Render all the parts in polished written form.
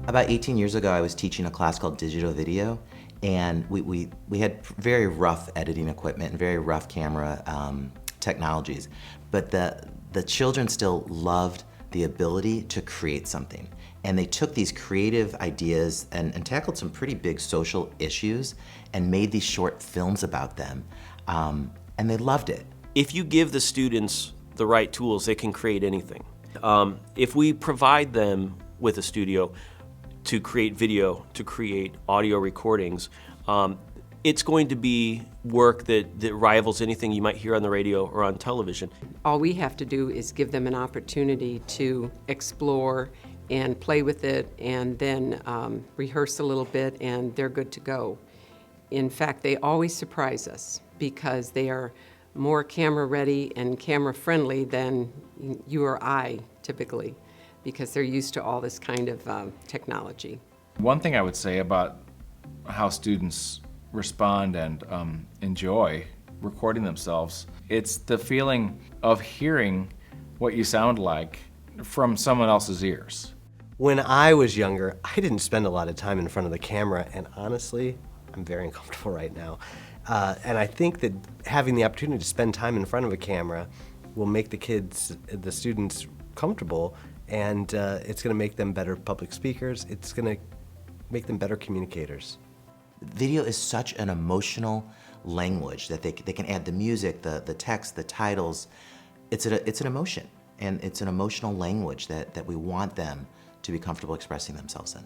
About 18 years ago, I was teaching a class called Digital Video, and we had very rough editing equipment and very rough camera technologies, but the children still loved the ability to create something. And they took these creative ideas and tackled some pretty big social issues and made these short films about them, and they loved it. If you give the students the right tools, they can create anything. If we provide them with a studio to create video, to create audio recordings, it's going to be work that rivals anything you might hear on the radio or on television. All we have to do is give them an opportunity to explore and play with it, and then rehearse a little bit, and they're good to go. In fact, they always surprise us because they are more camera ready and camera friendly than you or I typically, because they're used to all this kind of technology. One thing I would say about how students respond and enjoy recording themselves, it's the feeling of hearing what you sound like from someone else's ears. When I was younger, I didn't spend a lot of time in front of the camera, and honestly, I'm very uncomfortable right now. And I think that having the opportunity to spend time in front of a camera will make the students comfortable, and it's going to make them better public speakers. It's going to make them better communicators. Video is such an emotional language that they can add the music, the text, the titles. It's an emotion, and it's an emotional language that we want them to be comfortable expressing themselves in.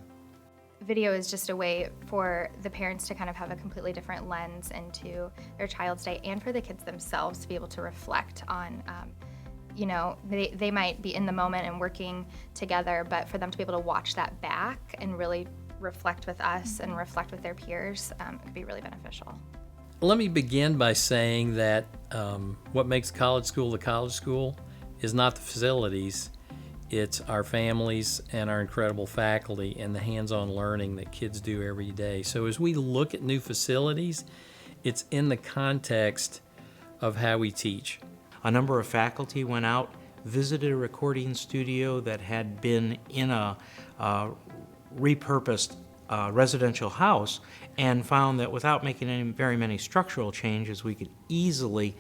Video is just a way for the parents to kind of have a completely different lens into their child's day, and for the kids themselves to be able to reflect on, you know, they might be in the moment and working together, but for them to be able to watch that back and really reflect with us and reflect with their peers, it could be really beneficial. Let me begin by saying that what makes college school the college school is not the facilities. It's our families and our incredible faculty and the hands-on learning that kids do every day. So as we look at new facilities, it's in the context of how we teach. A number of faculty went out, visited a recording studio that had been in a repurposed residential house, and found that without making very many structural changes, we could easily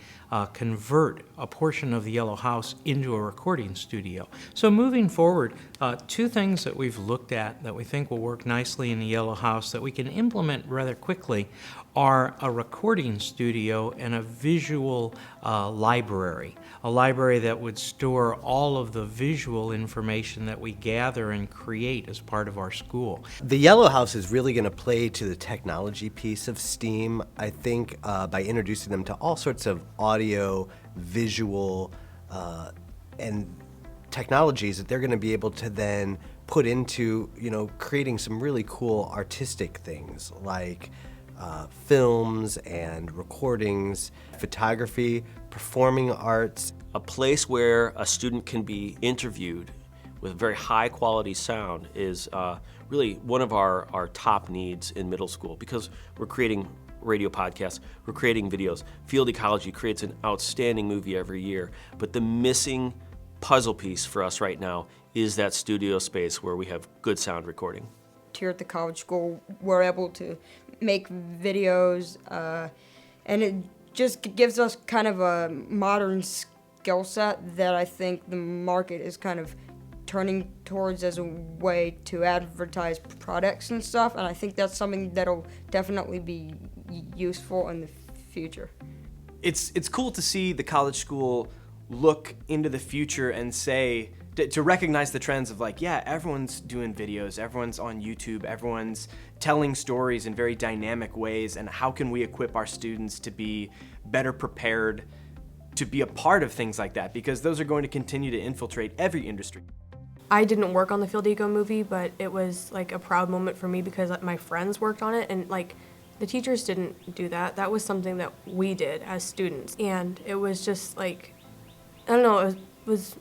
convert a portion of the yellow house into a recording studio. So moving forward, two things that we've looked at that we think will work nicely in the yellow house that we can implement rather quickly are a recording studio and a visual library. A library that would store all of the visual information that we gather and create as part of our school. The Yellow House is really going to play to the technology piece of STEAM, I think, by introducing them to all sorts of audio, visual, and technologies that they're going to be able to then put into, creating some really cool artistic things like films and recordings, photography, performing arts. A place where a student can be interviewed with very high quality sound is really one of our top needs in middle school, because we're creating radio podcasts, we're creating videos. Field Ecology creates an outstanding movie every year, but the missing puzzle piece for us right now is that studio space where we have good sound recording. Here at the college school, we're able to make videos, and it just gives us kind of a modern skill set that I think the market is kind of turning towards as a way to advertise products and stuff, and I think that's something that'll definitely be useful in the future. It's cool to see the college school look into the future and say, to recognize the trends of like, yeah, everyone's doing videos, everyone's on YouTube, everyone's telling stories in very dynamic ways, and how can we equip our students to be better prepared to be a part of things like that, because those are going to continue to infiltrate every industry. I didn't work on the Field Eco movie, but it was like a proud moment for me because my friends worked on it, and like the teachers didn't do that. That was something that we did as students, and it was just like, I don't know, it was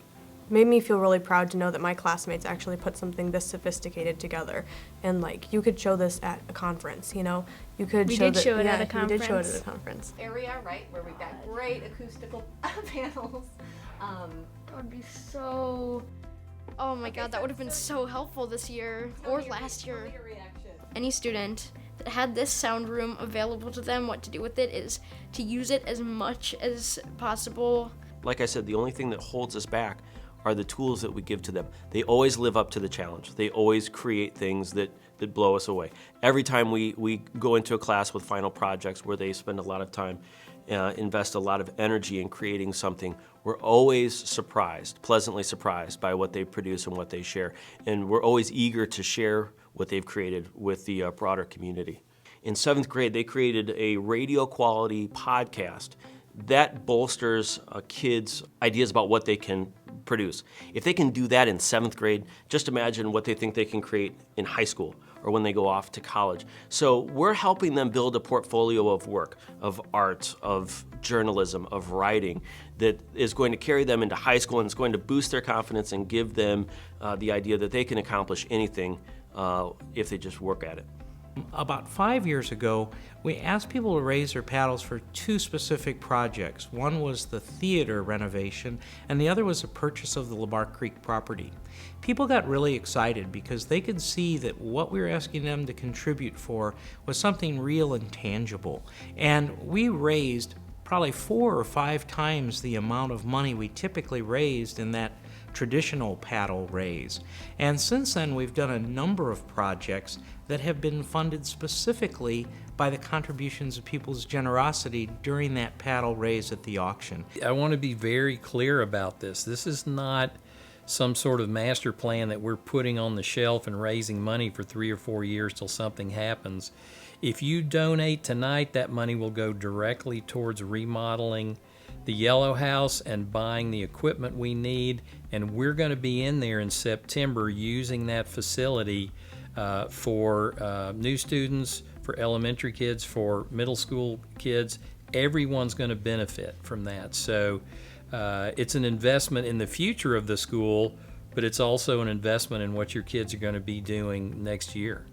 made me feel really proud to know that my classmates actually put something this sophisticated together, and like you could show this at a conference, you could we show did show it at a conference. We did show it at a conference. Area, right, where we've got great acoustical panels. That would be so Oh my God, that would have been so helpful this year or last year. Any student that had this sound room available to them, what to do with it is to use it as much as possible. Like I said, the only thing that holds us back are the tools that we give to them. They always live up to the challenge. They always create things that blow us away. Every time we go into a class with final projects where they spend a lot of time, invest a lot of energy in creating something, we're always surprised, pleasantly surprised by what they produce and what they share. And we're always eager to share what they've created with the broader community. In 7th grade, they created a radio quality podcast that bolsters kids' ideas about what they can produce. If they can do that in 7th grade, just imagine what they think they can create in high school or when they go off to college. So we're helping them build a portfolio of work, of art, of journalism, of writing that is going to carry them into high school and it's going to boost their confidence and give them the idea that they can accomplish anything if they just work at it. About 5 years ago, we asked people to raise their paddles for 2 specific projects. One was the theater renovation, and the other was the purchase of the Lamar Creek property. People got really excited because they could see that what we were asking them to contribute for was something real and tangible. And we raised probably 4 or 5 times the amount of money we typically raised in that traditional paddle raise. And since then, we've done a number of projects that have been funded specifically by the contributions of people's generosity during that paddle raise at the auction. I want to be very clear about this. This is not some sort of master plan that we're putting on the shelf and raising money for 3 or 4 years till something happens. If you donate tonight, that money will go directly towards remodeling the Yellow House and buying the equipment we need, and we're going to be in there in September using that facility for new students, for elementary kids, for middle school kids. Everyone's going to benefit from that. So it's an investment in the future of the school, but it's also an investment in what your kids are going to be doing next year.